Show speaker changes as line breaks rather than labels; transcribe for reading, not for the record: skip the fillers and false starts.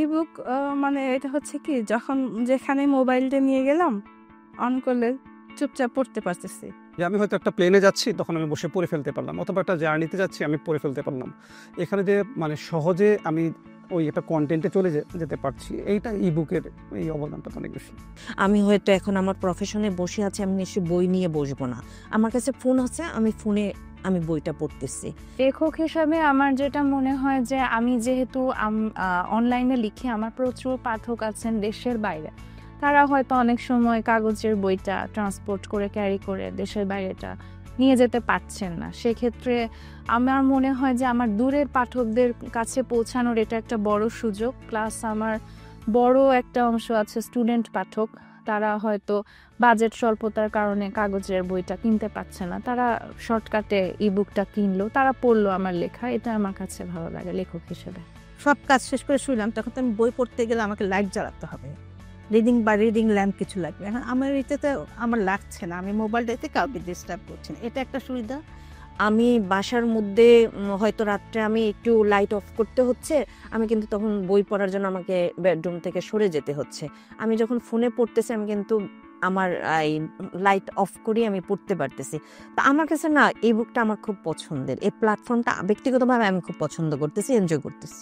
Ebook মানে এটা হচ্ছে কি যখন যেখানে মোবাইলটা নিয়ে গেলাম অন করলে চুপচাপ পড়তে পারতেছি।
যে আমি হয়তো একটা প্লেনে যাচ্ছি তখন আমি বসে পড়ে ফেলতে পারলাম, অথবা একটা জার্নিতে যাচ্ছি আমি পড়ে ফেলতে পারলাম। এখানে যে মানে সহজে আমি ওই একটা কন্টেন্টে চলে যেতে পারছি, এইটা ইবুকের এই অবদানটা অনেক বেশি।
আমি হয়তো এখন আমার প্রফেশনে বসে আছি, আমি নিশ্চয়ই বই নিয়ে বসবো না। আমার কাছে ফোন আছে, আমি ফোনে আমি বইটা পড়তেছি।
লেখক হিসাবে আমার যেটা মনে হয় যে আমি যেহেতু অনলাইনে লিখি, আমার প্রচুর পাঠক আছেন দেশের বাইরে। তারা হয়তো অনেক সময় কাগজের বইটা ট্রান্সপোর্ট করে ক্যারি করে দেশের বাইরেটা নিয়ে যেতে পারছেন না। সেক্ষেত্রে আমার মনে হয় যে আমার দূরের পাঠকদের কাছে পৌঁছানোর এটা একটা বড় সুযোগ। প্লাস আমার বড় একটা অংশ আছে স্টুডেন্ট পাঠক, তারা হয়তো বাজেট স্বল্পতার কারণে কাগজের বইটা কিনতে পারছে না, তারা শর্টকাটে ইবুকটা কিনলো, তারা পড়লো আমার লেখা। এটা আমার কাছে ভালো লাগে লেখক হিসেবে।
সব কাজ শেষ করে শুইলাম, তখন তো আমি বই পড়তে গেলে আমাকে লাইট জ্বালাতে হবে, রিডিং ল্যাম্প কিছু লাগবে। এখন আমার এটাতে আমার লাগছে না, আমি মোবাইলটাতে কাউকে ডিস্টার্ব করছি না, এটা একটা সুবিধা।
আমি বাসার মধ্যে হয়তো রাত্রে আমি একটু লাইট অফ করতে হচ্ছে, আমি কিন্তু তখন বই পড়ার জন্য আমাকে বেডরুম থেকে সরে যেতে হচ্ছে। আমি যখন ফোনে পড়তেছি আমি কিন্তু আমার এই লাইট অফ করি আমি পড়তে পারতেছি। তা আমার কাছে না এই বুকটা আমার খুব পছন্দের, এই প্ল্যাটফর্মটা ব্যক্তিগতভাবে আমি খুব পছন্দ করতেছি, এনজয় করতেছি।